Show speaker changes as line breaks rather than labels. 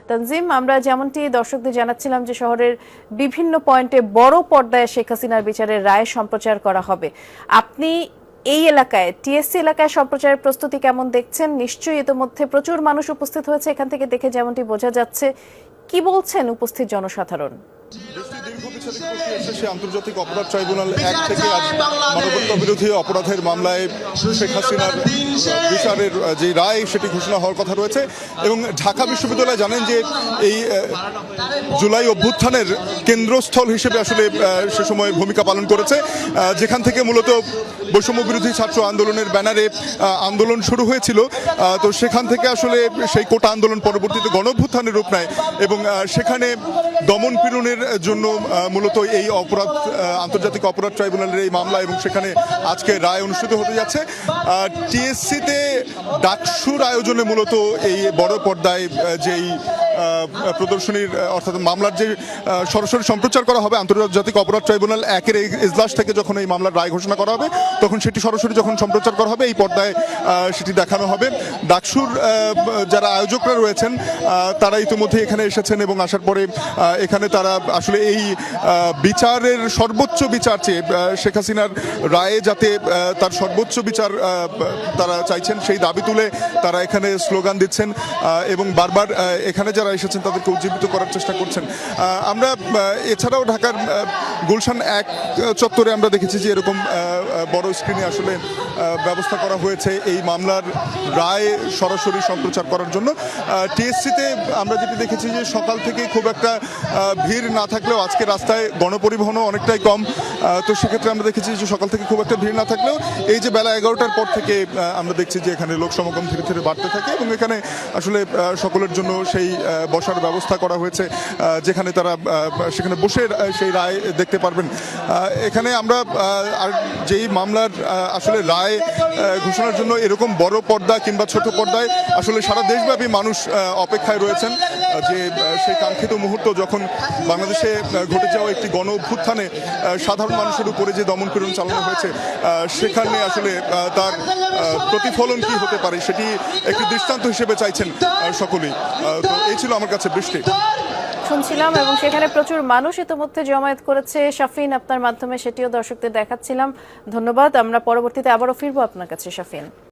তানজিম, আমরা যেমনটি দর্শকদের জানাচ্ছিলাম যে শহরের বিভিন্ন পয়েন্টে বড় পর্দায় শেখ হাসিনার বিচারের রায় সম্প্রচার করা হবে। আপনি এই এলাকায় টিএসসি এলাকায় সম্প্রচারের প্রস্তুতি কেমন দেখছেন? নিশ্চয়ই ইতিমধ্যে প্রচুর মানুষ উপস্থিত হয়েছে, এখান থেকে দেখে যেমনটি বোঝা যাচ্ছে। কি বলছেন উপস্থিত জনসাধারণ?
আন্তর্জাতিক অপরাধ ট্রাইব্যুনাল 1 থেকে আজ মানবতা বিরোধী অপরাধের মামলায় শেখ হাসিনার বিচারের যে রায় সেটি ঘোষণা হওয়ার কথা রয়েছে। এবং ঢাকা বিশ্ববিদ্যালয় জানেন যে এই জুলাই অভ্যুত্থানের কেন্দ্রস্থল হিসেবে আসলে সে সময় ভূমিকা পালন করেছে, যেখান থেকে মূলত বৈষম্য বিরোধী ছাত্র আন্দোলনের ব্যানারে আন্দোলন শুরু হয়েছিল। তো সেখান থেকে আসলে সেই কোটা আন্দোলন পরবর্তীতে গণঅভ্যুত্থানের রূপ নেয় এবং সেখানে দমন পীড়নের জন্য মূলত এই আন্তর্জাতিক অপরাধ ট্রাইব্যুনালের এই মামলা এবং সেখানে আজকে রায় অনুষ্ঠিত হতে যাচ্ছে। টিএসসিতে ডাকসুর আয়োজনে মূলত এই বড় পর্দায় যেই প্রদর্শনীর অর্থাৎ মামলার যে সরাসরি সম্প্রচার করা হবে আন্তর্জাতিক অপরাধ ট্রাইব্যুনাল 1-এর এজলাস থেকে যখন এই মামলার রায় ঘোষণা করা হবে তখন সেটি সরাসরি যখন সম্প্রচার করা হবে এই পর্দায় সেটি দেখানো হবে। ডাকসুর যারা আয়োজকরা রয়েছেন তারা ইতিমধ্যে এখানে এসেছেন এবং আসার পরে এখানে তারা আসলে এই বিচারের সর্বোচ্চ বিচার চেয়ে শেখ হাসিনার রায়ে যাতে তার সর্বোচ্চ বিচার তারা চাইছেন সেই দাবি তুলে তারা এখানে স্লোগান দিচ্ছেন এবং বারবার এখানে যারা এসেছেন তাদেরকে উজ্জীবিত করার চেষ্টা করছেন। আমরা এছাড়াও ঢাকার গুলশান 1 চত্বরে আমরা দেখেছি যে এরকম বড় স্ক্রিনে আসলে ব্যবস্থা করা হয়েছে এই মামলার রায় সরাসরি সম্প্রচার করার জন্য। টিএসসিতে আমরা যেটি দেখেছি যে সকাল থেকে খুব একটা ভিড় না থাকলেও আজকে রাস্তায় গণপরিবহনও অনেকটাই কম। তো সেক্ষেত্রে আমরা দেখেছি যে সকাল থেকে খুব একটা ভিড় না থাকলেও এই যে বেলা 11টার পর থেকে আমরা দেখছি যে এখানে লোক সমাগম ধীরে ধীরে বাড়তে থাকে এবং এখানে আসলে সকলের জন্য সেই বসার ব্যবস্থা করা হয়েছে যেখানে তারা সেখানে বসে সেই রায় দেখতে পারবেন। এখানে আমরা যেই মামলার আসলে রায় ঘোষণার জন্য এরকম বড় পর্দা কিংবা ছোট পর্দায় আসলে সারা দেশব্যাপী মানুষ অপেক্ষায় রয়েছেন যে সেই কাঙ্ক্ষিত মুহূর্ত যখন বাংলাদেশে ঘটে যাওয়া একটি গণ অভ্যুত্থানে সাধারণ মানুষের উপরে যে দমন পীড়ন চালানো হয়েছে সেখানে আসলে তার প্রতিফলন কি হতে পারে সেটি একটি দৃষ্টান্ত হিসেবে চাইছেন সকলেই। তো এই ছিল আমার কাছে বৃষ্টি
শুনছিলাম এবং সেখানে প্রচুর মানুষ ইতিমধ্যে জমায়েত করেছে। শাফিন, আপনার মাধ্যমে সেটিও দর্শকদের দেখাচ্ছিলাম। ধন্যবাদ। আমরা পরবর্তীতে আবারও ফিরবো আপনার কাছে শাফিন।